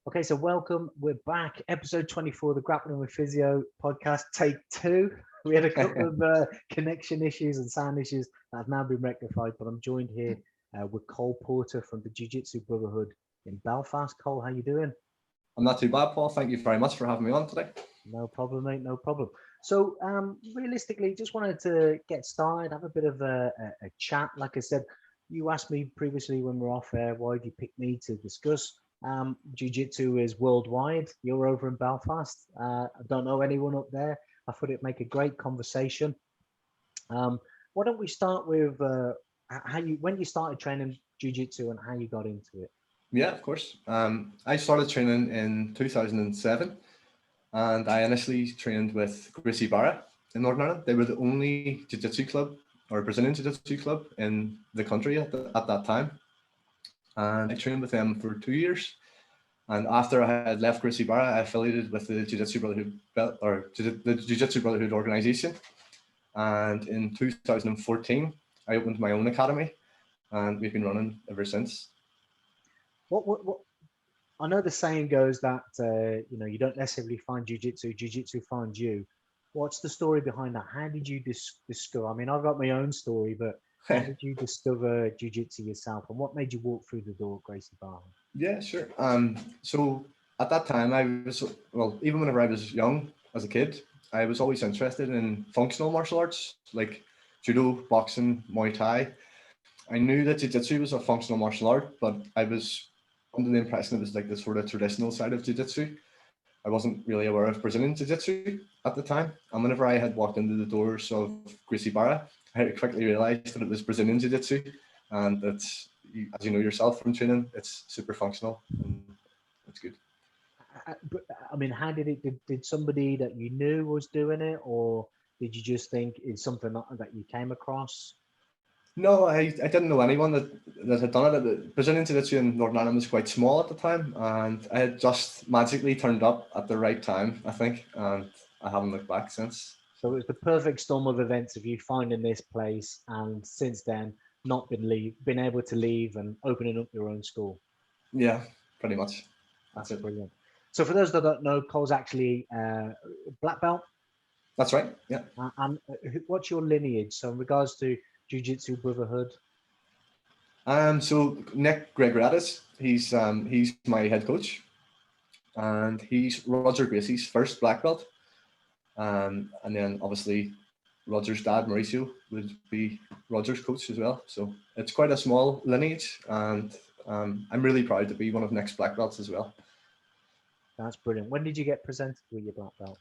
Okay, so welcome. We're back. Episode 24 of the Grappling with Physio podcast, take two. We had a couple of connection issues and sound issues that have now been rectified, but I'm joined here with Cole Porter from the Jui Jitsu Brotherhood in Belfast. Cole, how you doing? I'm not too bad, Paul. Thank you very much for having me on today. No problem, mate. No problem. So, realistically, just wanted to get started, have a bit of a chat. Like I said, you asked me previously when we're off air, why did you pick me to discuss? Jiu-Jitsu is worldwide. You're over in Belfast. I don't know anyone up there. I thought it'd make a great conversation. Why don't we start with when you started training Jiu-Jitsu and how you got into it? Yeah, of course. I started training in 2007, and I initially trained with Gracie Barra in Northern Ireland. They were the only Jiu-Jitsu club or Brazilian Jiu-Jitsu club in the country at that time. And I trained with them for 2 years. And after I had left Gracie Barra, I affiliated with the Jiu-Jitsu Brotherhood organization. And in 2014, I opened my own academy, and we've been running ever since. What I know the saying goes that you don't necessarily find jiu-jitsu finds you. What's the story behind that? How did you discover? I mean, I've got my own story, but how did you discover jiu-jitsu yourself, and what made you walk through the door at Gracie Barra? Yeah, sure. So at that time, even whenever I was young as a kid, I was always interested in functional martial arts like judo, boxing, Muay Thai. I knew that jiu-jitsu was a functional martial art, but I was under the impression it was like the sort of traditional side of jiu-jitsu. I wasn't really aware of Brazilian jiu-jitsu at the time. And whenever I had walked into the doors of Gracie Barra, I quickly realized that it was Brazilian jiu-jitsu, and that's, as you know yourself from training, it's super functional and it's good. But I mean, how did it? Did somebody that you knew was doing it, or did you just think it's something that you came across? No, I didn't know anyone that had done it. The Brazilian Jiu-Jitsu in Northern Ireland was quite small at the time, and I had just magically turned up at the right time, I think, and I haven't looked back since. So it was the perfect storm of events of you finding this place, and since then not been able to leave and opening up your own school. Yeah, pretty much. That's brilliant. So for those that don't know, Cole's actually black belt. That's right. Yeah. And what's your lineage? So in regards to Jiu-Jitsu Brotherhood. So Nick Gregoratis, he's my head coach, and he's Roger Gracie's first black belt. And then obviously Roger's dad, Mauricio, would be Roger's coach as well. So it's quite a small lineage, and I'm really proud to be one of Nick's black belts as well. That's brilliant. When did you get presented with your black belt?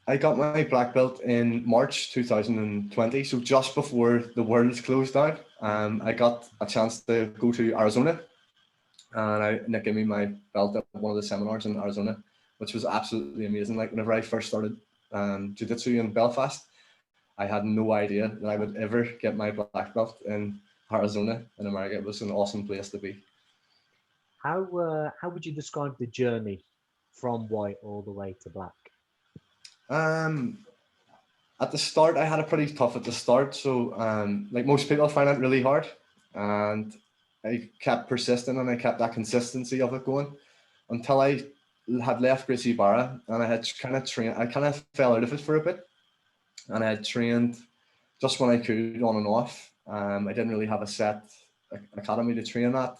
I got my black belt in March 2020, so just before the world closed down. I got a chance to go to Arizona, and Nick gave me my belt at one of the seminars in Arizona, which was absolutely amazing. Like whenever I first started Jiu-Jitsu in Belfast, I had no idea that I would ever get my black belt in Arizona in America. It was an awesome place to be. How would you describe the journey from white all the way to black? At the start, I had it pretty tough at the start. So, like most people, I find it really hard, and I kept persisting and I kept that consistency of it going until I had left Gracie Barra, and I had kind of trained. I kind of fell out of it for a bit, and I had trained just when I could on and off. I didn't really have a set academy to train at,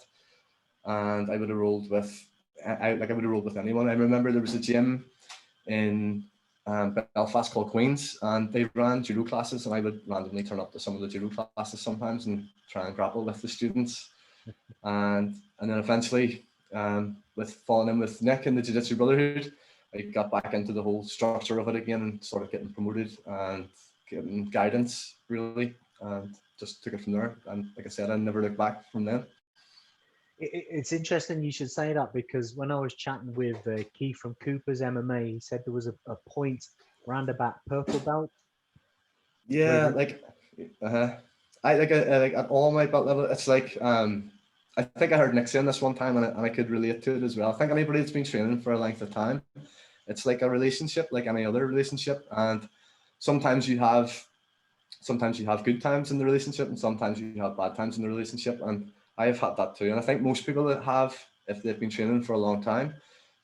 and I would have rolled with anyone. I remember there was a gym in Belfast called Queen's, and they ran judo classes, and I would randomly turn up to some of the judo classes sometimes and try and grapple with the students. And then eventually, with falling in with Nick and the Jiu-Jitsu Brotherhood, I got back into the whole structure of it again and started getting promoted and getting guidance, really, and just took it from there. And like I said, I never looked back from then. It's interesting you should say that, because when I was chatting with Keith from Cooper's MMA, he said there was a point around about purple belt. Yeah, like I like at all my belt level, it's like I think I heard Nick saying this one time, and I could relate to it as well. I think anybody that's been training for a length of time, it's like a relationship, like any other relationship, and sometimes you have good times in the relationship, and sometimes you have bad times in the relationship, and I've had that too. And I think most people that have, if they've been training for a long time,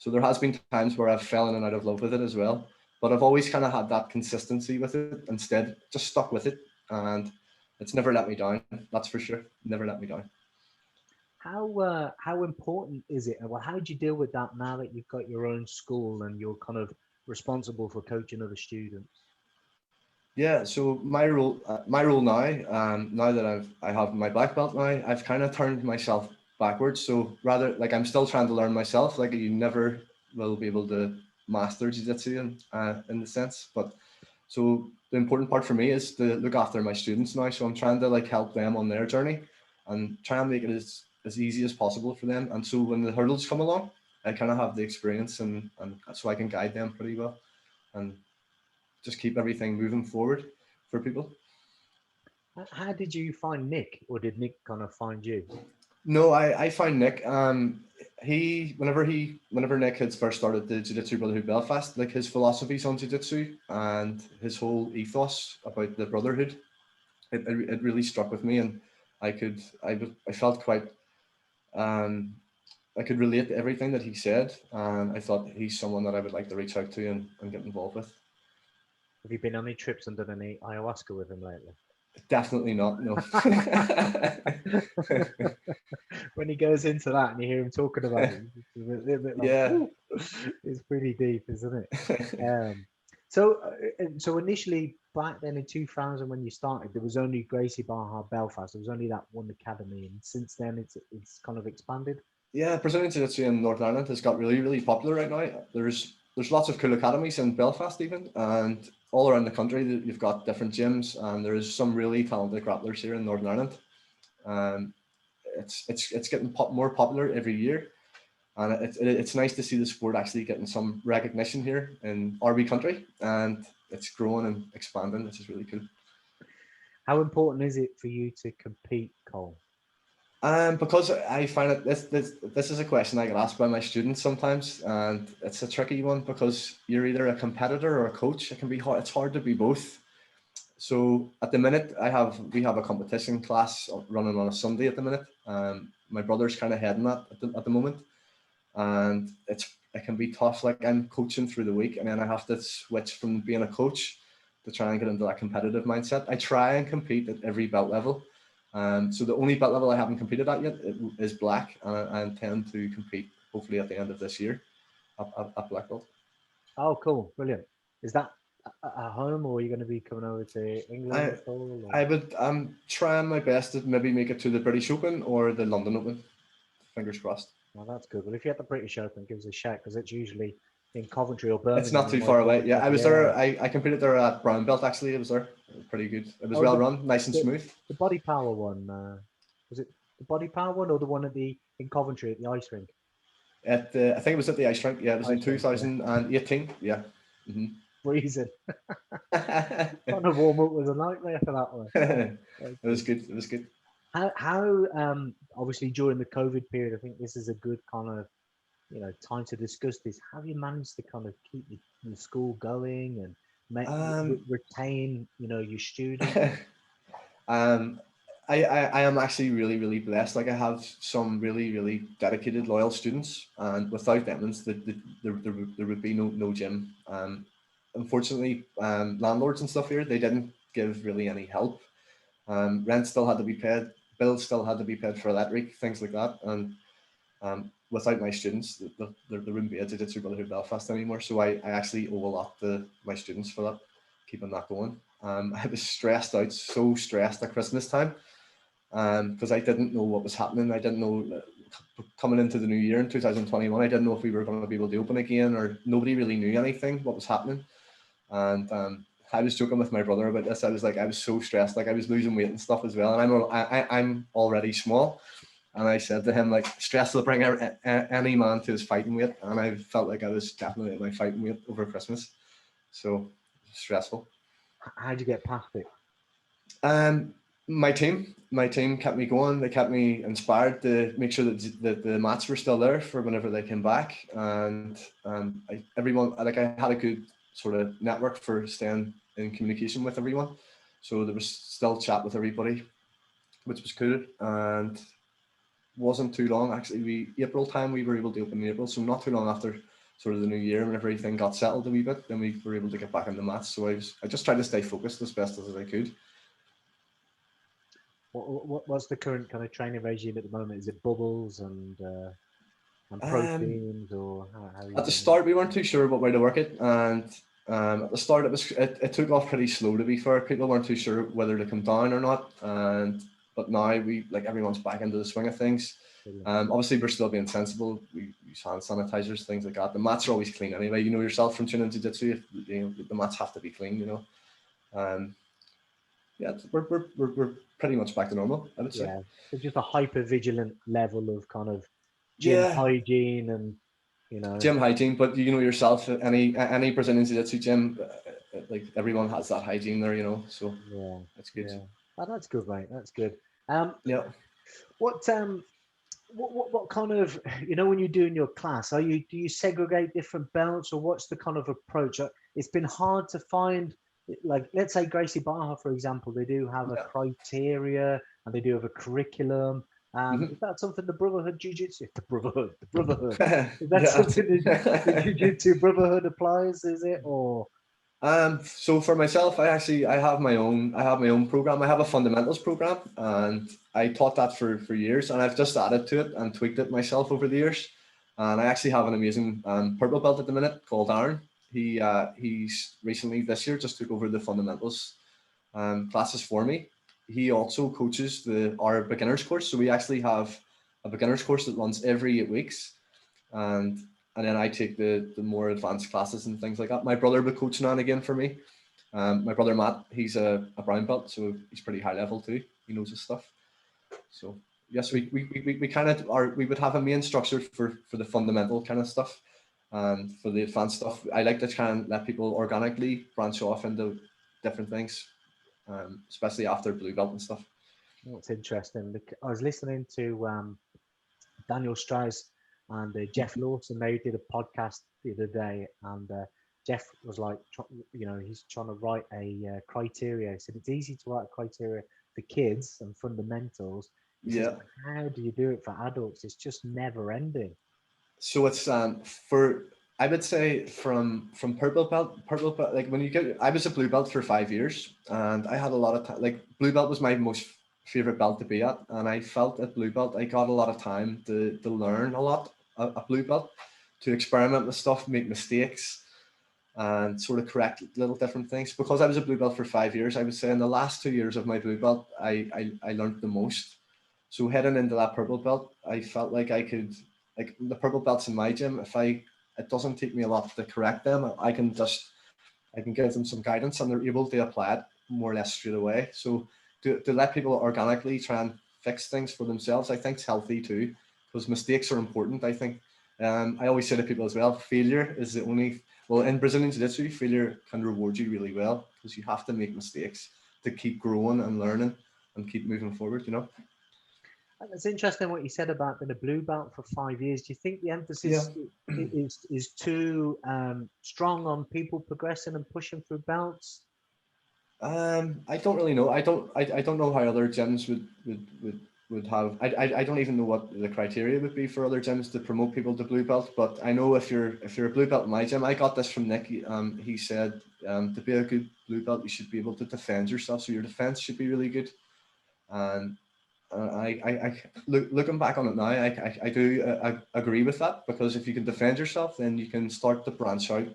So there has been times where I've fallen and out of love with it as well. But I've always kind of had that consistency with it instead, just stuck with it. And it's never let me down, that's for sure. Never let me down. How important is it? Well, how do you deal with that now that you've got your own school and you're kind of responsible for coaching other students? Yeah, so my role now, now that I have my black belt now, I've kind of turned myself backwards. So rather, like, I'm still trying to learn myself. Like, you never will be able to master jiu-jitsu in the sense. But so the important part for me is to look after my students now. So I'm trying to, like, help them on their journey and try and make it as easy as possible for them. And so when the hurdles come along, I kind of have the experience and so I can guide them pretty well and just keep everything moving forward for people. How did you find Nick, or did Nick kind of find you? No, I find Nick. Whenever Nick had first started the Jui Jitsu Brotherhood-Belfast, like, his philosophies on jiu-jitsu and his whole ethos about the brotherhood, it really struck with me, and I felt quite I could relate to everything that he said, and I thought he's someone that I would like to reach out to and get involved with. Have you been on any trips and done any ayahuasca with him lately? Definitely not. No. When he goes into that and you hear him talking about it, it's a little bit like, Yeah. it's pretty deep, isn't it? So initially back then in 2000 when you started, there was only Gracie Barra Belfast. There was only that one academy, and since then it's kind of expanded. Yeah, Brazilian Jiu-Jitsu in Northern Ireland has got really, really popular right now. There's lots of cool academies in Belfast even, and all around the country you've got different gyms, and there is some really talented grapplers here in Northern Ireland. It's getting more popular every year, and it's nice to see the sport actually getting some recognition here in our wee country, and it's growing and expanding, which is really cool. How important is it for you to compete, Cole? Because I find it this is a question I get asked by my students sometimes, and it's a tricky one because you're either a competitor or a coach. It can be hard. It's hard to be both. So at the minute, we have a competition class running on a Sunday at the minute. My brother's kind of heading that at the moment, and it can be tough. Like, I'm coaching through the week, and then I have to switch from being a coach to try and get into that competitive mindset. I try and compete at every belt level. So the only belt level I haven't competed at yet is black, and I intend to compete hopefully at the end of this year at black belt. Oh, cool, brilliant. Is that at home, or are you going to be coming over to England at all? Or? I'm trying my best to maybe make it to the British Open or the London Open. Fingers crossed. Well, that's good. Well, if you're at the British Open, give us a shout, because it's usually in Coventry or Birmingham. It's not too far away. Yeah, I was there. I competed there at brown belt actually. It was there. Pretty good. It was well run, nice and smooth. The body power one, was it the body power one or the one in Coventry at the ice rink? I think it was at the ice rink. Yeah, it was in 2018. Yeah. Mm-hmm. Freezing. Trying to warm up was a nightmare for that one. It was good. It was good. How obviously during the COVID period, I think this is a good kind of time to discuss this. How have you managed to kind of keep the school going and retain your students? I am actually really, really blessed. Like, I have some really, really dedicated, loyal students, and without them, there would be no gym. Unfortunately, landlords and stuff here, they didn't give really any help. Rent still had to be paid, bills still had to be paid for electric, things like that. And without my students, there wouldn't be a Jui Jitsu Brotherhood-Belfast anymore. So I actually owe a lot to my students for that, keeping that going. I was stressed out, so stressed at Christmas time, because I didn't know what was happening. I didn't know, coming into the new year in 2021, I didn't know if we were going to be able to open again, or nobody really knew anything, what was happening. And I was joking with my brother about this. I was so stressed, like I was losing weight and stuff as well. And I'm already small. And I said to him, like, stress will bring any man to his fighting weight. And I felt like I was definitely at my fighting weight over Christmas. So stressful. How'd you get past it? My team kept me going. They kept me inspired to make sure that the mats were still there for whenever they came back. And everyone, like, I had a good sort of network for staying in communication with everyone. So there was still chat with everybody, which was cool. And wasn't too long. Actually, April time we were able to open in April, so not too long after sort of the new year, when everything got settled a wee bit, then we were able to get back into mats. So I just tried to stay focused as best as I could. What's the current kind of training regime at the moment? Is it bubbles and Um, proteins, or how are you at the doing it? start, we weren't too sure what way to work it, and at the start, it took off pretty slow. To be fair, people weren't too sure whether to come down or not, but now everyone's back into the swing of things. Brilliant. Obviously, we're still being sensible. We use hand sanitizers, things like that. The mats are always clean anyway. You know yourself from tuning jiu-jitsu, the mats have to be clean. Um, yeah, we're pretty much back to normal, I would say. Yeah, so just a hyper vigilant level of kind of gym Yeah, hygiene and gym hygiene, but you know yourself, any Brazilian jiu-jitsu gym, like everyone has that hygiene there, so yeah, that's good. yeah. Oh, that's good, mate. That's good. Um, Yeah. what what kind of when you're doing your class, do you segregate different belts, or what's the kind of approach? It's been hard to find, like, let's say Gracie Barra, for example, they do have a Yeah. criteria and they do have a curriculum. Is that something the Brotherhood Jiu-Jitsu, the Brotherhood, is that Yeah. something the Jiu-Jitsu Brotherhood applies, is it, or? So for myself, I have my own program. I have a fundamentals program, and I taught that for years, and I've just added to it and tweaked it myself over the years. And I actually have an amazing purple belt at the minute called Aaron. He's recently this year just took over the fundamentals classes for me. He also coaches our beginners course. So we actually have a beginners course that runs every 8 weeks, and then I take the more advanced classes and things like that. My brother will be coaching on again for me. My brother Matt, he's a brown belt, so he's pretty high level too. He knows his stuff. So yes, we kind of are. We would have a main structure for the fundamental kind of stuff, and for the advanced stuff, I like to try and let people organically branch off into different things, especially after blue belt and stuff. What's interesting, I was listening to Daniel Strauss and Jeff Lawson. They did a podcast the other day, and Jeff was like, he's trying to write a criteria. He said it's easy to write a criteria for kids and fundamentals. He says, Yeah. but how do you do it for adults? It's just never ending. So it's for I would say from purple belt, like when you get, I was a blue belt for 5 years, and I had a lot of time. Like blue belt was my most favorite belt to be at, and I felt at blue belt I got a lot of time to learn a lot at blue belt, to experiment with stuff, make mistakes, and sort of correct little different things. Because I was a blue belt for 5 years, I would say in the last 2 years of my blue belt, I learned the most. So heading into that purple belt, I felt like I could, like the purple belts in my gym, it doesn't take me a lot to correct them. I can give them some guidance, and they're able to apply it more or less straight away. So to let people organically try and fix things for themselves, I think it's healthy too, because mistakes are important. I think I always say to people as well, failure is the only, well, in Brazilian Jiu-Jitsu, failure can reward you really well, because you have to make mistakes to keep growing and learning and keep moving forward. It's interesting what you said about being a blue belt for 5 years. Do you think the Yeah. emphasis is too strong on people progressing and pushing through belts? I don't really know. I don't know how other gyms would have. I don't even know what the criteria would be for other gyms to promote people to blue belt. But I know if you're a blue belt in my gym, I got this from Nick. He said to be a good blue belt, you should be able to defend yourself. So your defense should be really good. And looking back on it now, I do agree with that, because if you can defend yourself, then you can start to branch out,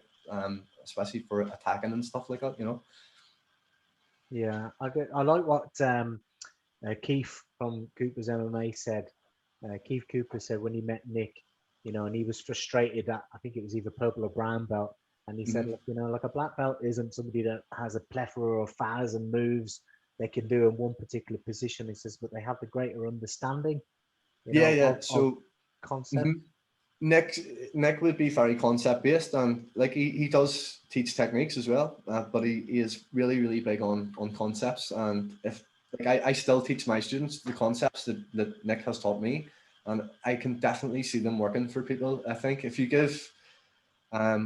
especially for attacking and stuff like that. Yeah, I like what Keith from Cooper's MMA said. Keith Cooper said when he met Nick, and he was frustrated that I think it was either purple or brown belt, and he said, Mm-hmm. look, like a black belt isn't somebody that has a plethora of 1,000 moves they can do in one particular position. He says, but they have the greater understanding, Yeah, yeah. of So concept. mhm. Nick Nick would be very concept based, and like he does teach techniques as well, but he is really big on concepts. And if like I still teach my students the concepts that Nick has taught me, and I can definitely see them working for people. I think if you give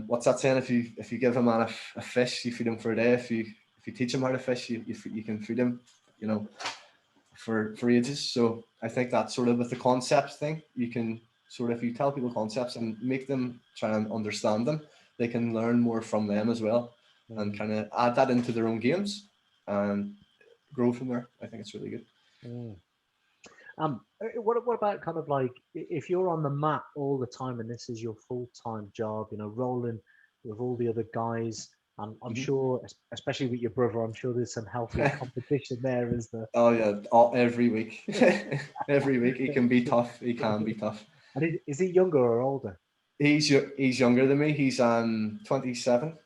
what's that saying? If you give a man a fish, you feed him for a day. If you teach him how to fish, you can feed him, for ages. So I think that sort of with the concepts thing, you can sort of, if you tell people concepts and make them try and understand them, they can learn more from them as well, and kind of add that into their own games and grow from there. I think it's really good. Mm. What about kind of like if you're on the mat all the time and this is your full-time job, you know, rolling with all the other guys, I'm sure, especially with your brother, I'm sure there's some healthy competition there, is there? Oh yeah, every week, every week he can be tough. He can be tough. And is he younger or older? He's younger than me. He's 27.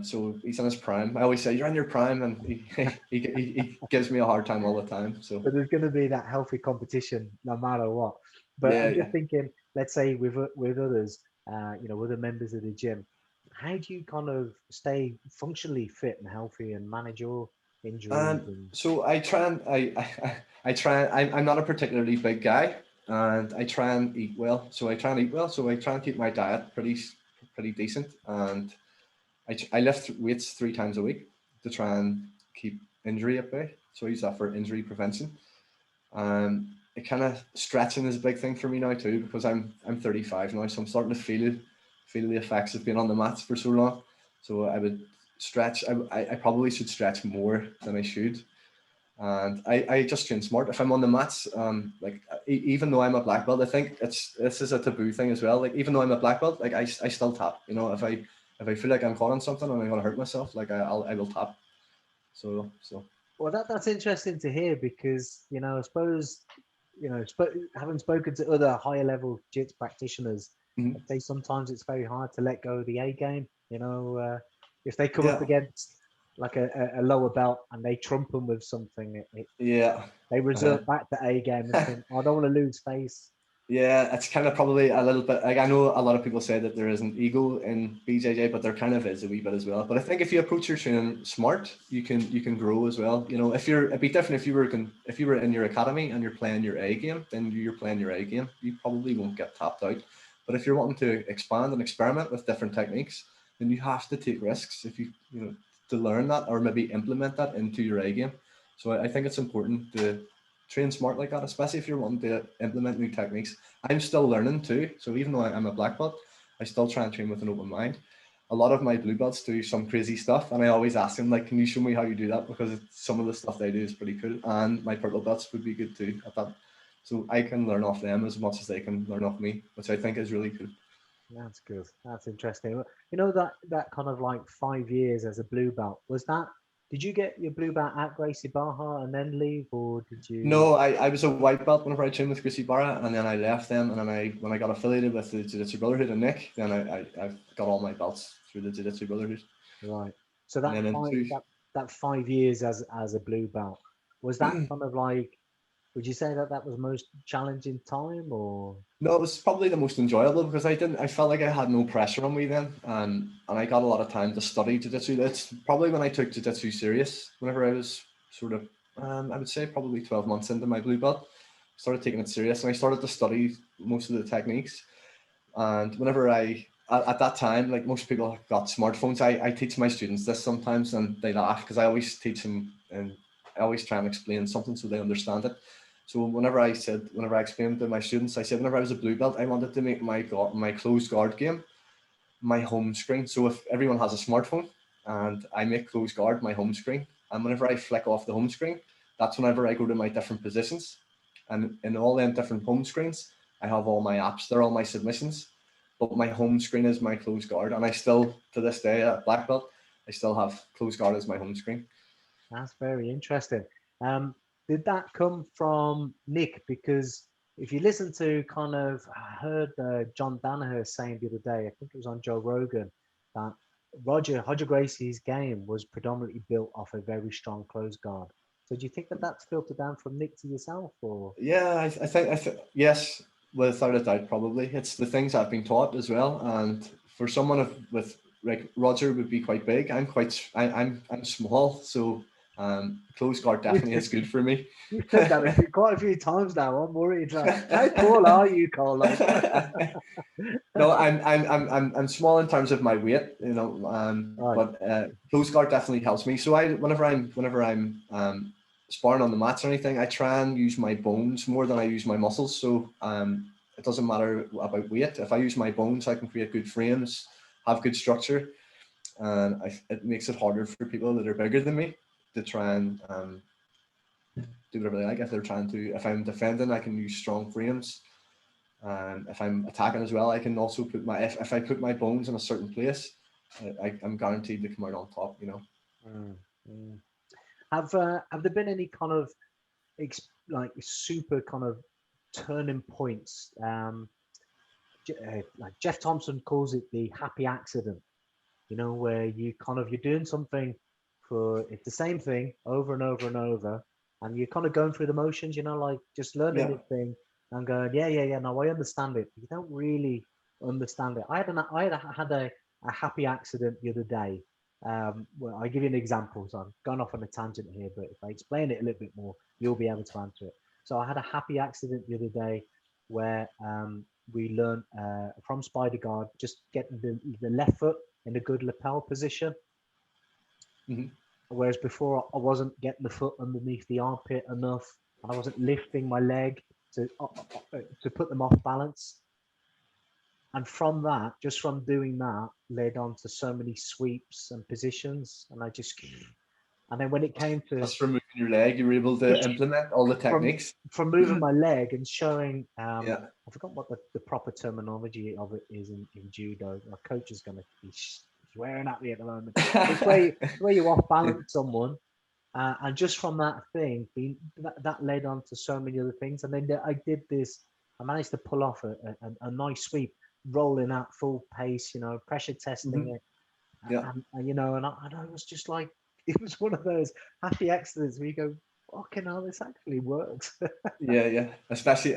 So he's in his prime. I always say you're in your prime, and he gives me a hard time all the time. So But there's going to be that healthy competition no matter what. But yeah, I'm yeah. just thinking, let's say with others, you know, with the members of the gym, how do you kind of stay functionally fit and healthy and manage your injuries? And So I try and I try. I'm not a particularly big guy, and I try and eat well. So I try and eat well. So I try and keep my diet pretty decent, and I lift weights 3 times a week to try and keep injury at bay. So I use that for injury prevention. It kind of stretching is a big thing for me now too, because I'm 35 now, so I'm starting to feel the effects of being on the mats for so long. So I would stretch. I probably should stretch more than I should, and I just train smart. If I'm on the mats, like even though I'm a black belt, I think this is a taboo thing as well. Like even though I'm a black belt, like I still tap. You know, if I feel like I'm caught on something and I'm gonna hurt myself, like I will tap. So well, that's interesting to hear because, you know, I suppose, you know, having spoken to other higher level jits practitioners, mhm. I'd say sometimes it's very hard to let go of the A game. You know, if they come up Yeah, against like a lower belt and they trump them with something, yeah. they Uh, resort back to A game and think, I don't want to lose face. Yeah, it's kind of probably a little bit like I know a lot of people say that there isn't ego in BJJ, but there kind of is a wee bit as well. But I think if you approach your training smart, you can grow as well. You know, it'd be different if you were in your academy and you're playing your A game, then you're playing your A game. You probably won't get tapped out. But if you're wanting to expand and experiment with different techniques, then you have to take risks if you know to learn that or maybe implement that into your A game. So I think it's important to train smart like that, especially if you're wanting to implement new techniques. I'm still learning too. So even though I'm a black belt, I still try and train with an open mind. A lot of my blue belts do some crazy stuff, and I always ask them, like, can you show me how you do that? Because some of the stuff they do is pretty cool, and my purple belts would be good too at that. So I can learn off them as much as they can learn off me, which I think is really cool. That's good. That's interesting. You know, that kind of like 5 years as a blue belt, was that, did you get your blue belt at Gracie Barra and then leave, or did you? No, I was a white belt whenever I trained with Chrissy Barra, and then I left them, and then when I got affiliated with the Jiu Jitsu Brotherhood and Nick, then I got all my belts through the Jiu Jitsu Brotherhood, Right. So and then into that 5 years as a blue belt, was that kind of like, would you say that that was most challenging time, or? no, it was probably the most enjoyable because I felt like I had no pressure on me then, and I got a lot of time to study jiu-jitsu. That's probably when I took jiu-jitsu serious, whenever I was sort of, I would say probably 12 months into my blue belt, started taking it serious and I started to study most of the techniques. And whenever at that time, like most people got smartphones, I teach my students this sometimes and they laugh because I always teach them and I always try and explain something so they understand it. So whenever I explained to my students, I said whenever I was a blue belt, I wanted to make my closed guard game my home screen. So if everyone has a smartphone and I make closed guard my home screen, and whenever I flick off the home screen, that's whenever I go to my different positions. And in all them different home screens, I have all my apps, they're all my submissions. But my home screen is my closed guard. And I still, to this day at black belt, I still have closed guard as my home screen. That's very interesting. Um, did that come from Nick? Because if you listen to kind of, I heard John Danaher saying the other day, I think it was on Joe Rogan, that Roger Gracie's game was predominantly built off a very strong close guard. So do you think that that's filtered down from Nick to yourself, or? Yeah, I think yes, without a doubt, probably it's the things I've been taught as well. And for someone with like Roger would be quite big. I'm small, so close guard definitely is good for me. You said that quite a few times now. I'm worried. Like, how tall are you, Cole? Like, No, I'm small in terms of my weight, you know, right. but close guard definitely helps me. So whenever I'm sparring on the mats or anything, I try and use my bones more than I use my muscles. So it doesn't matter about weight. If I use my bones, I can create good frames, have good structure, and it makes it harder for people that are bigger than me to try and do whatever they like. If I'm defending, I can use strong frames. If I'm attacking as well, I can also put if I put my bones in a certain place, I'm guaranteed to come out on top. Mm, mm. Have there been any kind of like super kind of turning points? Like Jeff Thompson calls it the happy accident. Where you're doing something it's the same thing over and over and over, and you're kind of going through the motions. Like just learning Yeah. this thing and going, yeah. No, I understand it. But you don't really understand it. I had a happy accident the other day. Well, I'll give you an example. So I'm going off on a tangent here, but if I explain it a little bit more, you'll be able to answer it. So I had a happy accident the other day where we learned from Spider Guard just getting the left foot in a good lapel position. Mm-hmm. Whereas before I wasn't getting the foot underneath the armpit enough, and I wasn't lifting my leg to put them off balance. And from that, just from doing that, led on to so many sweeps and positions, and and then when it came to just from moving your leg, you were able to implement all the techniques. From moving my leg and showing, Yeah. I forgot what the proper terminology of it is in judo. My coach is going to be swearing at me at the moment. It's where you off balance someone, and just from that thing, that led on to so many other things. And then I did this. I managed to pull off a nice sweep, rolling at full pace. Pressure testing it. Yeah. And I was just like, it was one of those happy accidents where you go, fucking hell, this actually works. Yeah. Especially,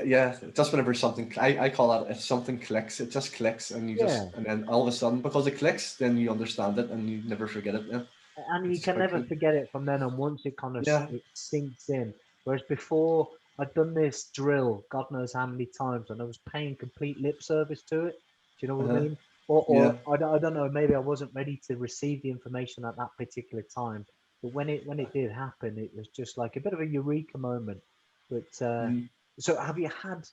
just whenever something, I call that, if something clicks, it just clicks, and and then all of a sudden, because it clicks, then you understand it and you never forget it. Yeah. And you can never forget it from then on once it kind of it sinks in. Whereas before, I'd done this drill, God knows how many times, and I was paying complete lip service to it. Do you know what I mean? Or I don't know, maybe I wasn't ready to receive the information at that particular time. But when it did happen, it was just like a bit of a eureka moment. But so have you had?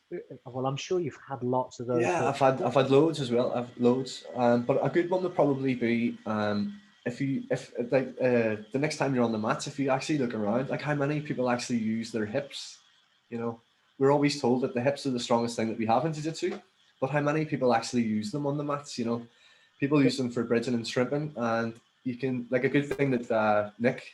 Well, I'm sure you've had lots of those. Yeah, I've had loads as well. I've loads, but a good one would probably be if the next time you're on the mats, if you actually look around, like how many people actually use their hips. We're always told that the hips are the strongest thing that we have in jiu-jitsu, but how many people actually use them on the mats? People use them for bridging and shrimping, and you can, like, a good thing that Nick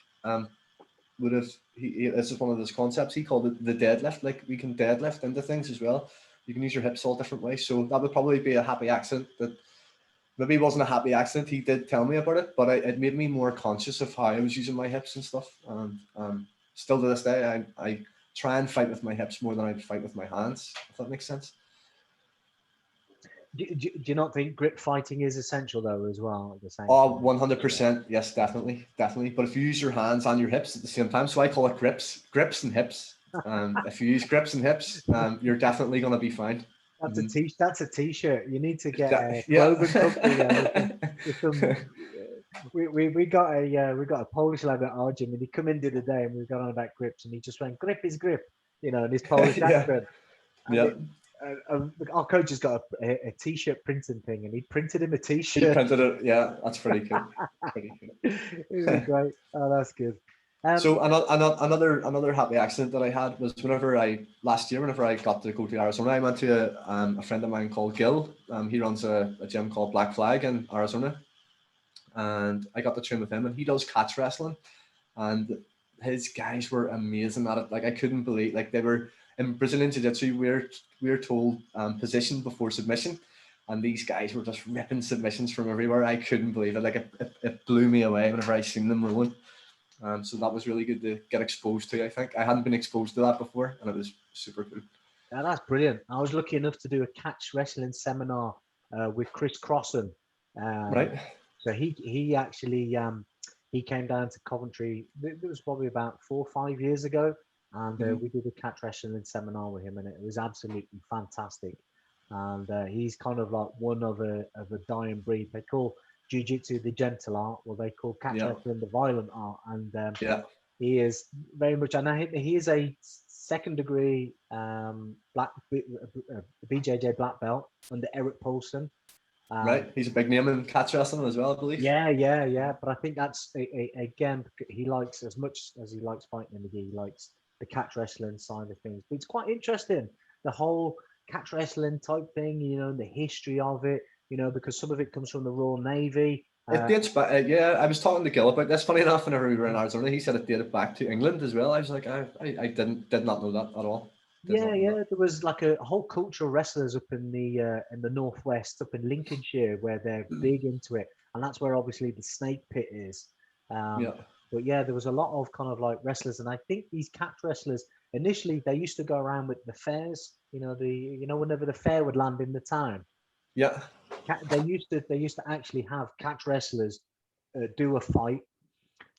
would have, this is one of those concepts, he called it the deadlift. Like, we can deadlift into things as well. You can use your hips all different ways. So that would probably be a happy accident. That maybe it wasn't a happy accident. He did tell me about it, but it made me more conscious of how I was using my hips and stuff. And still to this day, I try and fight with my hips more than I fight with my hands, if that makes sense. Do you not think grip fighting is essential though as well at the same time? 100%. Yes, definitely. But if you use your hands and your hips at the same time, so I call it grips and hips. If you use grips and hips, you're definitely going to be fine. That's that's a t-shirt. You need to get a clothing company there with some. We got a Polish lad at our gym, and he come in the other day, and we got on about grips, and he just went, grip is grip, in his Polish accent. Our coach has got a t-shirt printing thing, and he printed him a t-shirt. He printed it. Yeah, that's pretty cool. It was great. Oh, that's good. So another happy accident that I had was last year, whenever I got to go to Arizona, I went to a friend of mine called Gil. He runs a gym called Black Flag in Arizona, and I got to train with him. And he does catch wrestling, and his guys were amazing at it. Like, I couldn't believe, like, they were in Brazilian Jiu-Jitsu. We're told position before submission, and these guys were just ripping submissions from everywhere. I couldn't believe it. Like, it blew me away whenever I seen them rolling. So that was really good to get exposed to. I think I hadn't been exposed to that before, and it was super cool. Yeah, that's brilliant. I was lucky enough to do a catch wrestling seminar with Chris Crossan. Right. So he actually he came down to Coventry. It was probably about 4 or 5 years ago, and we did a catch wrestling seminar with him, and it was absolutely fantastic. And he's kind of like one of a dying breed. They call jiu-jitsu the gentle art, well, they call catch wrestling the violent art. And He is very much, and he is a second degree BJJ black belt under Eric Paulson. Right, he's a big name in catch wrestling as well, I believe. Yeah. But I think that's again, he likes, as much as he likes fighting in the gi, he likes the catch wrestling side of things. But it's quite interesting, the whole catch wrestling type thing, the history of it, because some of it comes from the Royal Navy. It dates back, yeah. I was talking to Gil about this. Funny enough, whenever we were in Arizona, he said it dated back to England as well. I was like, I did not know that at all. Yeah. There was like a whole culture of wrestlers up in the northwest, up in Lincolnshire, where they're big into it, and that's where obviously the Snake Pit is. Yeah. But yeah, there was a lot of kind of like wrestlers, and I think these catch wrestlers initially they used to go around with the fairs. Whenever the fair would land in the town, Yeah. they used to actually have catch wrestlers do a fight,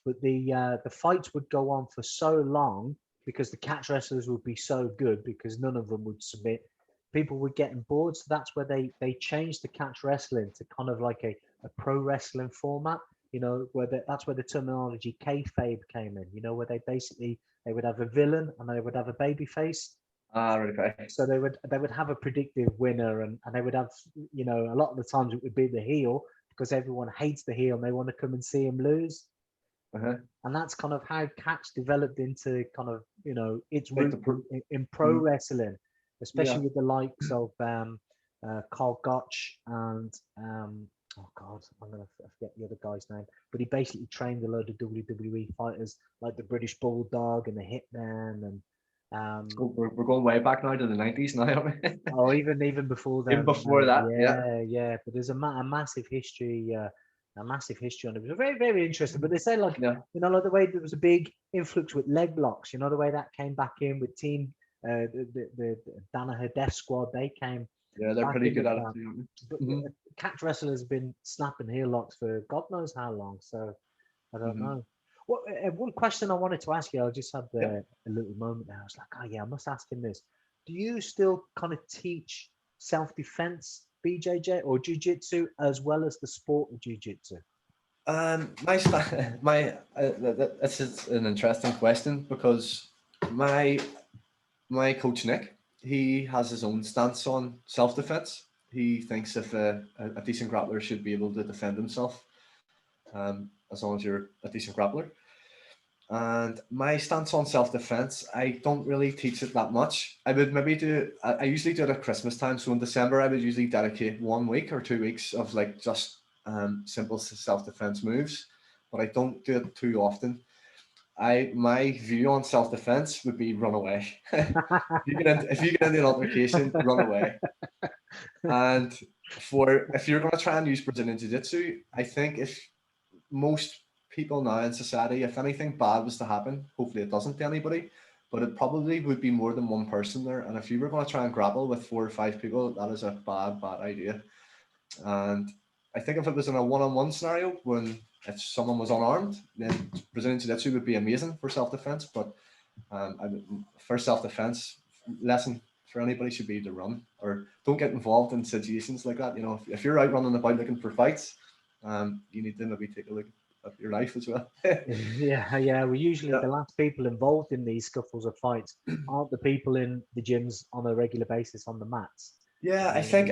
but the fights would go on for so long because the catch wrestlers would be so good because none of them would submit. People were getting bored, so that's where they changed the catch wrestling to kind of like a pro wrestling format. That's where the terminology kayfabe came in. Where they would have a villain and they would have a baby face. Right, okay. So they would have a predictive winner, and they would have, a lot of the times it would be the heel because everyone hates the heel and they want to come and see him lose. Uh-huh. And that's kind of how catch developed into kind of its Like root in pro wrestling, especially Yeah. with the likes of Carl Gotch and oh god, I'm gonna forget the other guy's name, but he basically trained a load of WWE fighters like the British Bulldog and the Hitman and We're going way back now to the 90s now, aren't we? oh, even before Even then. before that, yeah. Yeah. But there's a massive history, on it. It was very, very interesting. But they say like, Yeah. like the way there was a big influx with leg locks. The way that came back in with team, the Danaher Death Squad. They came. Yeah, they're back pretty in good with at it that. too. But Mm-hmm. catch wrestlers have been snapping heel locks for God knows how long. So I don't know. Well, one question I wanted to ask you, I just had a little moment there. I was like, oh yeah, I must ask him this. Do you still kind of teach self-defense BJJ or jiu-jitsu as well as the sport of jiu-jitsu? That's an interesting question because my coach Nick, he has his own stance on self-defense. He thinks if a decent grappler should be able to defend himself, as long as you're a decent grappler. And my stance on self-defense, I don't really teach it that much. I would maybe I usually do it at Christmas time. So in December, I would usually dedicate 1 week or 2 weeks of like just simple self-defense moves, but I don't do it too often. My view on self-defense would be run away. If you get into an altercation, run away. And if you're going to try and use Brazilian Jiu-Jitsu, I think if most people now in society, if anything bad was to happen, hopefully it doesn't to anybody, but it probably would be more than one person there. And if you were going to try and grapple with 4 or 5 people, that is a bad idea. And I think if it was in a one-on-one scenario, if someone was unarmed, then Brazilian Jiu-Jitsu would be amazing for self-defense. But for self-defense, lesson for anybody should be to run or don't get involved in situations like that. If you're out running about looking for fights, you need to maybe take a look at your life as well. Yeah. Well, usually the last people involved in these scuffles or fights aren't the people in the gyms on a regular basis on the mats. Yeah, I think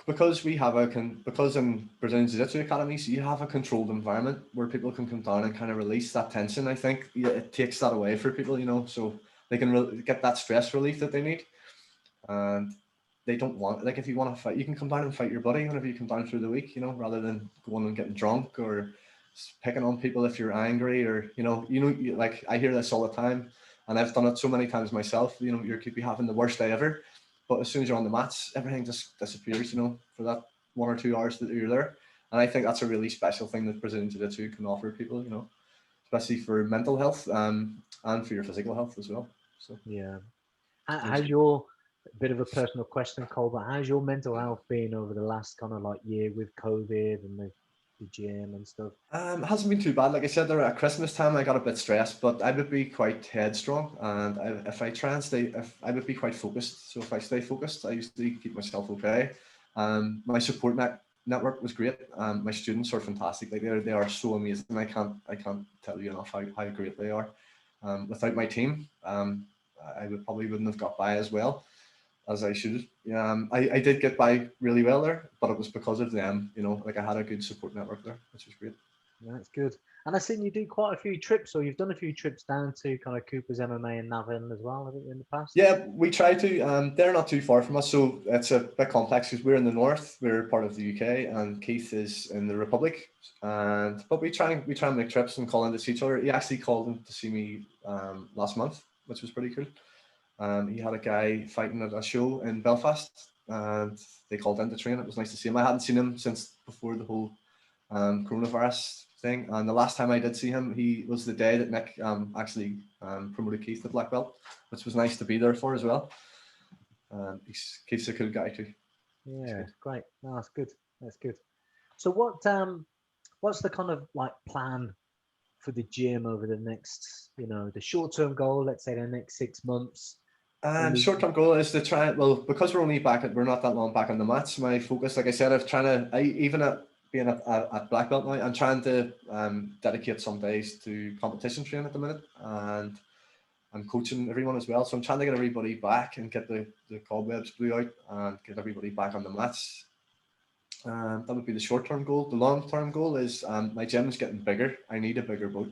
because in Brazilian Jiu-Jitsu academies, you have a controlled environment where people can come down and kind of release that tension. I think it takes that away for people, so they can get that stress relief that they need. And they don't want, like, if you want to fight, you can come down and fight your buddy whenever you come down through the week, rather than going and getting drunk or picking on people if you're angry or, like I hear this all the time and I've done it so many times myself. You could be having the worst day ever, but as soon as you're on the mats, everything just disappears, for that 1 or 2 hours that you're there. And I think that's a really special thing that Brazilian Jiu-Jitsu can offer people, especially for mental health and for your physical health as well. So yeah. How's your, bit of a personal question, Cole, but how's your mental health been over the last kind of like year with COVID and the gym and stuff? It hasn't been too bad. Like I said, there at Christmas time, I got a bit stressed, but I would be quite headstrong, and I would be quite focused. So if I stay focused, I usually keep myself okay. My support network was great. My students are fantastic. Like they are so amazing. I can't tell you enough how great they are. without my team, I wouldn't have got by as well as I should. I did get by really well there, but it was because of them. Like I had a good support network there, which was great. That's good. And I've seen you do quite a few trips, or you've done a few trips down to kind of Cooper's MMA and Navan as well, haven't you, in the past? Yeah, we try to. They're not too far from us, so it's a bit complex because we're in the north. We're part of the UK, and Keith is in the Republic. But we try and make trips and call in to see each other. He actually called in to see me last month, which was pretty cool. He had a guy fighting at a show in Belfast, and they called in to train. It was nice to see him. I hadn't seen him since before the whole coronavirus thing, and the last time I did see him, he was the day that Nick actually promoted Keith to black belt, which was nice to be there for as well. Keith's a cool guy too. Yeah, great. No, that's good. That's good. So what's the kind of like plan for the gym over the next, the short-term goal, let's say the next 6 months? Short-term goal is to try. Well, because we're not that long back on the mats. My focus, like I said, even at being at black belt now, I'm trying to dedicate some days to competition training at the minute, and I'm coaching everyone as well. So I'm trying to get everybody back and get the cobwebs blew out and get everybody back on the mats. That would be the short-term goal. The long-term goal is my gym is getting bigger. I need a bigger boat.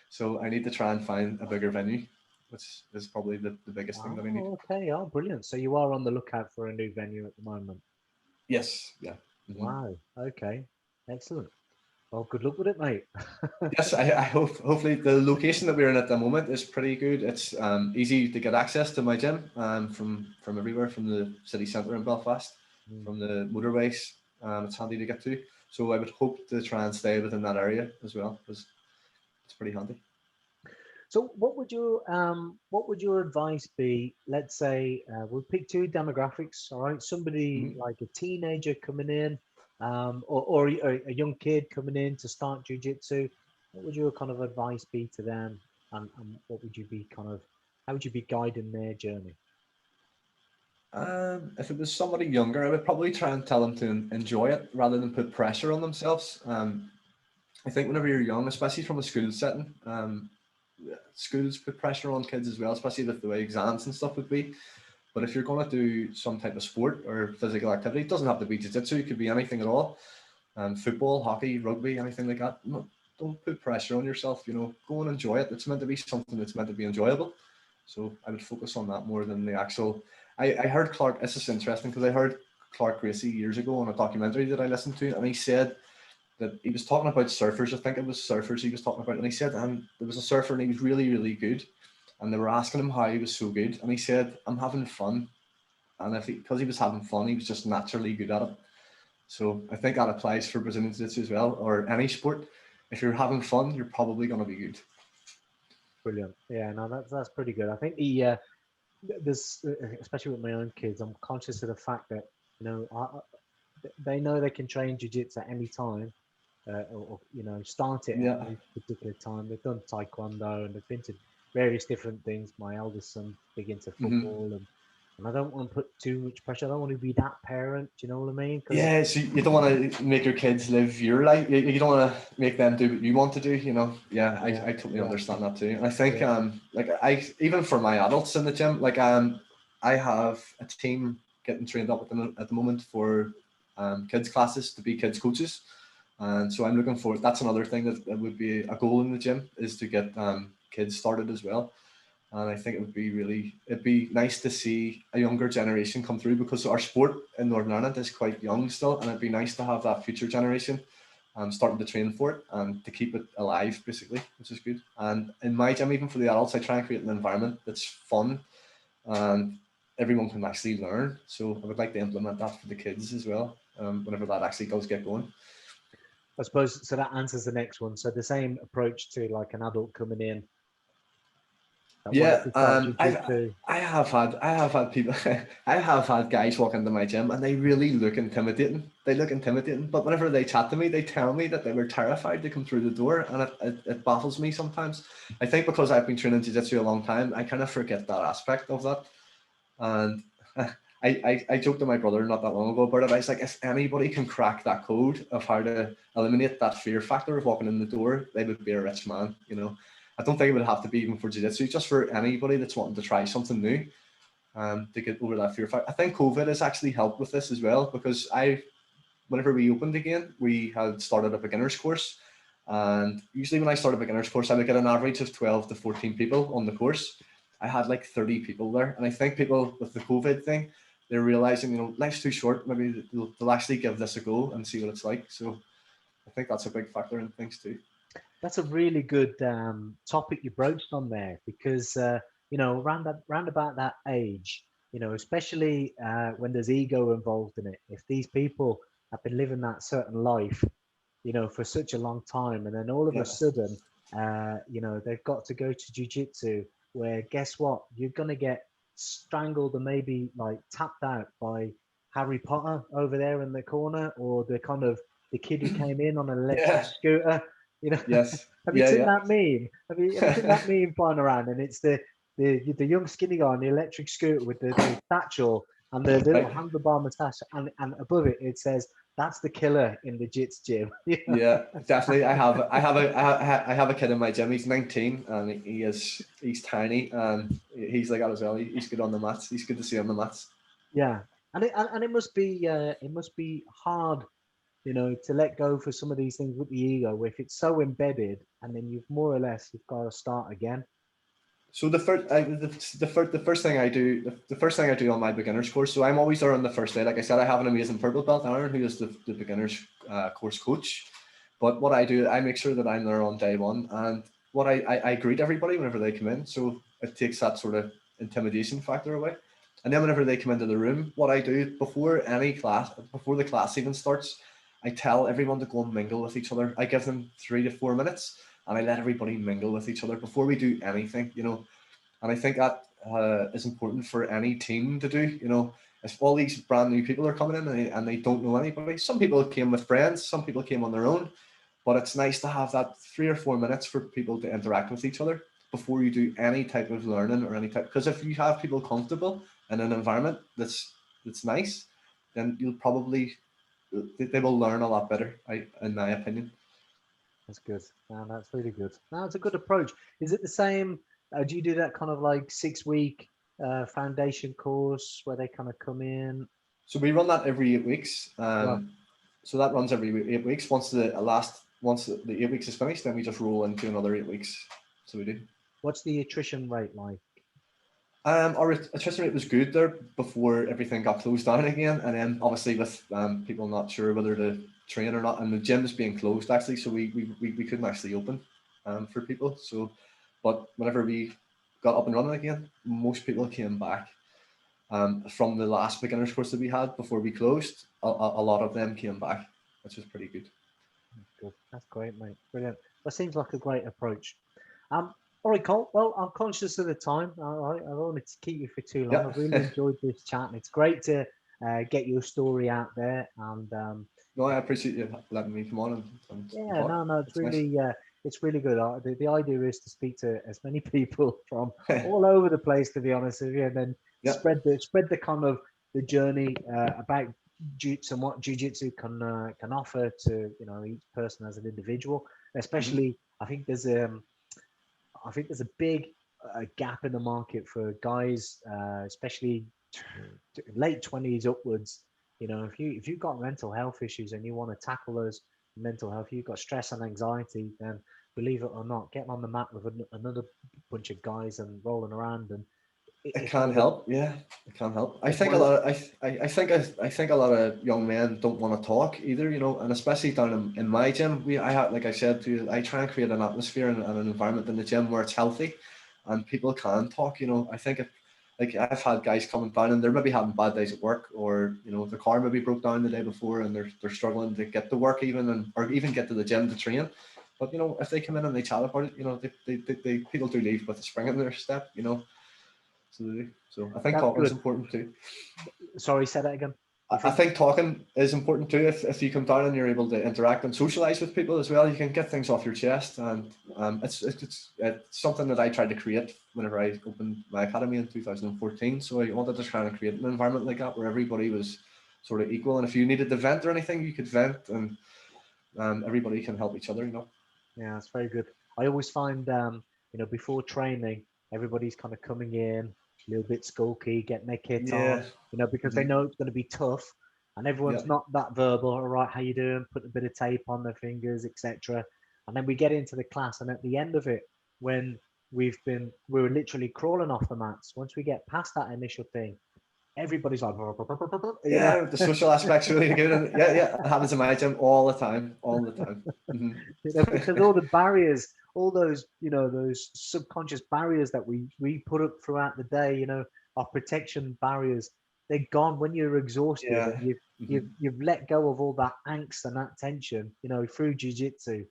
So I need to try and find a bigger venue, which is probably the biggest thing that I need. Okay. Oh, brilliant. So you are on the lookout for a new venue at the moment? Yes. Yeah. Mm-hmm. Wow. Okay. Excellent. Well, good luck with it, mate. Yes, I hope. Hopefully, the location that we're in at the moment is pretty good. It's easy to get access to my gym from everywhere, from the city centre in Belfast, from the motorways. It's handy to get to. So I would hope to try and stay within that area as well, because it's pretty handy. So what would your advice be? Let's say we'll pick two demographics. All right, somebody like a teenager coming in, or a young kid coming in to start jiu-jitsu. What would your kind of advice be to them, and what would you be how would you be guiding their journey? If it was somebody younger, I would probably try and tell them to enjoy it rather than put pressure on themselves. I think whenever you're young, especially from a school setting, schools put pressure on kids as well, especially with the way exams and stuff would be. But if you're going to do some type of sport or physical activity, it doesn't have to be jiu-jitsu, it could be anything at all. Football, hockey, rugby, anything like that. No, don't put pressure on yourself, go and enjoy it. It's meant to be something that's meant to be enjoyable. So I would focus on that more than the actual. I heard Clark, this is interesting because I heard Clark Gracie years ago on a documentary that I listened to, and he said that he was talking about surfers. I think it was surfers he was talking about, and he said, and there was a surfer and he was really, really good, and they were asking him how he was so good, and he said, I'm having fun. And because he was having fun, he was just naturally good at it. So I think that applies for Brazilian Jiu-Jitsu as well, or any sport. If you're having fun, you're probably going to be good. Brilliant. Yeah, no, that's pretty good. I think there's, especially with my own kids, I'm conscious of the fact that they know they can train jiu-jitsu at any time, or start it at any particular time. They've done taekwondo and they've been to various different things. My eldest son's big into football, and I don't want to put too much pressure. I don't want to be that parent. Do you know what I mean? Yeah, so you don't want to make your kids live your life. You don't want to make them do what you want to do. I totally understand that too. And I think even for my adults in the gym, I have a team getting trained up at the moment for kids classes to be kids coaches, and so I'm looking forward. That's another thing that would be a goal in the gym, is to get kids started as well. And I think it'd be nice to see a younger generation come through, because our sport in Northern Ireland is quite young still, and it'd be nice to have that future generation starting to train for it and to keep it alive, basically, which is good. And in my gym, even for the adults, I try and create an environment that's fun and everyone can actually learn. So I would like to implement that for the kids as well, whenever that actually does get going. I suppose so. That answers the next one. So the same approach to like an adult coming in. Yeah, I have had people, I have had guys walk into my gym and they really look intimidating. They look intimidating, but whenever they chat to me, they tell me that they were terrified to come through the door, and it baffles me sometimes. I think because I've been training jiu-jitsu a long time, I kind of forget that aspect of that. And I joked to my brother not that long ago about it. I was like, if anybody can crack that code of how to eliminate that fear factor of walking in the door, they would be a rich man, I don't think it would have to be even for jiu-jitsu, just for anybody that's wanting to try something new, to get over that fear factor. I think COVID has actually helped with this as well, because whenever we opened again, we had started a beginner's course. And usually when I start a beginner's course, I would get an average of 12 to 14 people on the course. I had like 30 people there. And I think people with the COVID thing, they're realizing, you know, life's too short. Maybe they'll actually give this a go and see what it's like. So I think that's a big factor in things too. That's a really good topic you broached on there, because you know, round about that age, you know, especially when there's ego involved in it. If these people have been living that certain life, you know, for such a long time, and then all of a Yeah. sudden, you know, they've got to go to jujitsu, where guess what, you're gonna get strangled and maybe like tapped out by Harry Potter over there in the corner, or the kind of the kid who came in on an electric Yeah. scooter. You know, Yes. have you Yeah. seen Yeah. that meme? Have you seen that meme flying around? And it's the young skinny guy on the electric scooter with the satchel and the little Right. handlebar moustache, and above it it says, "That's the killer in the jits gym." You know? Yeah, definitely. I have a kid in my gym. He's 19 and he's tiny, and he's like that as well. He's good on the mats. He's good to see on the mats. Yeah, and it must be hard, you know, to let go for some of these things with the ego if it's so embedded, and then you've more or less you've got to start again. So the first thing I do, the first thing I do on my beginners course. So I'm always there on the first day. Like I said, I have an amazing purple belt, Aaron, who is the beginners course coach. But what I do, I make sure that I'm there on day one, and what I greet everybody whenever they come in. So it takes that sort of intimidation factor away. And then whenever they come into the room, what I do before the class even starts, I tell everyone to go and mingle with each other. I give them 3 to 4 minutes, and I let everybody mingle with each other before we do anything, you know. And I think that is important for any team to do, you know. If all these brand new people are coming in and they don't know anybody, some people came with friends, some people came on their own, but it's nice to have that 3 or 4 minutes for people to interact with each other before you do any type of learning or any type. Because if you have people comfortable in an environment that's nice, then you'll probably they will learn a lot better, in my opinion. That's good. That's really good. Now it's a good approach. Is it the same? Do you do that kind of like 6 week foundation course where they kind of come in? So we run that every 8 weeks. Right. So that runs every 8 weeks. Once the 8 weeks is finished, then we just roll into another 8 weeks. So we do. What's the attrition rate like? Our attrition rate was good there before everything got closed down again, and then obviously with people not sure whether to train or not, and the gyms being closed actually, so we couldn't actually open for people. So, but whenever we got up and running again, most people came back. From the last beginners course that we had before we closed, a lot of them came back, which was pretty good. Good. That's great, mate. Brilliant. That seems like a great approach. All right, Cole. Well, I'm conscious of the time. All right, I don't want to keep you for too long. Yeah. I've really enjoyed this chat, and it's great to get your story out there. And No, I appreciate you letting me come on and yeah, talk. no, It's nice. it's really good. The idea is to speak to as many people from all over the place, to be honest with you, and then Yeah. spread the kind of the journey about jiu-jitsu and what jiu-jitsu can offer to, you know, each person as an individual. Especially, I think there's a big gap in the market for guys, especially late 20s upwards. You know, if you've got mental health issues and you want to tackle those mental health, you've got stress and anxiety, then believe it or not, getting on the mat with another bunch of guys and rolling around, and It it's one can of the help, yeah. It can help. I it's think one a of the, lot of I think a lot of young men don't want to talk either, you know, and especially down in my gym, I have, like I said to you, I try and create an atmosphere and an environment in the gym where it's healthy, and people can talk. You know, I think like I've had guys coming down and they're maybe having bad days at work, or you know, the car maybe broke down the day before and they're struggling to get to work even, or even get to the gym to train. But you know, if they come in and they chat about it, you know, they people do leave with a spring in their step, you know. So I think that's talking is good. important too. Sorry, say that again. You I think? think talking is important too. If you come down and you're able to interact and socialize with people as well, you can get things off your chest. And it's something that I tried to create whenever I opened my academy in 2014. So I wanted to try and create an environment like that where everybody was sort of equal. And if you needed to vent or anything, you could vent, and everybody can help each other. You know. Yeah, it's very good. I always find before training, everybody's kind of coming in a little bit skulky, getting their kit on, because they Mhm. know it's going to be tough, and everyone's Yeah. not that verbal. All right, how you doing? Put a bit of tape on their fingers, etc. And then we get into the class, and at the end of it, when we were literally crawling off the mats. Once we get past that initial thing, everybody's like, Yeah, the social aspect's really good. And yeah, yeah, it happens in my gym all the time, all the time. because all the barriers, all those, those subconscious barriers that we put up throughout the day, our protection barriers, they're gone when you're exhausted Yeah. and you've let go of all that angst and that tension, through jiu-jitsu.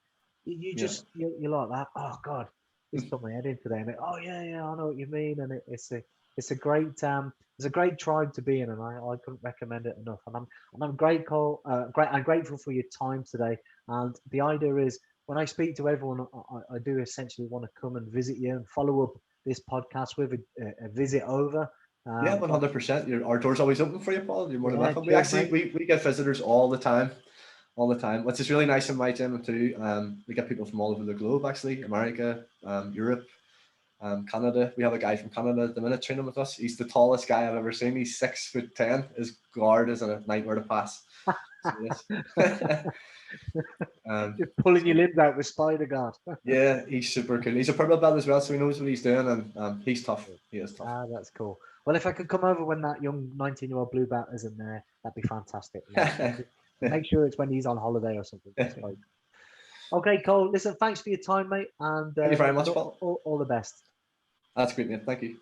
You Yeah. just you're like that. Oh God, just put my head in today, and oh yeah, yeah, I know what you mean, and it's a great tribe to be in, and I couldn't recommend it enough. And I'm grateful, I'm grateful for your time today. And the idea is, when I speak to everyone, I do essentially want to come and visit you and follow up this podcast with a visit over. Yeah, But 100%. Our door's always open for you, Paul. You're more than yeah, welcome. We cheers, actually mate. we get visitors all the time, which is really nice in my gym too. We get people from all over the globe, actually, America, Europe, Canada. We have a guy from Canada at the minute training with us. He's the tallest guy I've ever seen. He's 6'10". His guard is a nightmare to pass. So, yes. Just pulling your So limbs out with spider guard. yeah, he's super cool. He's a purple belt as well, so he knows what he's doing, and he's tough. He is tough. That's cool. Well, if I could come over when that young 19-year-old blue belt is in there, that'd be fantastic. Make sure it's when he's on holiday or something. That's great. Okay, Cole. Listen, thanks for your time, mate, and Thank you very and much, Paul. all the best. That's great, mate. Thank you.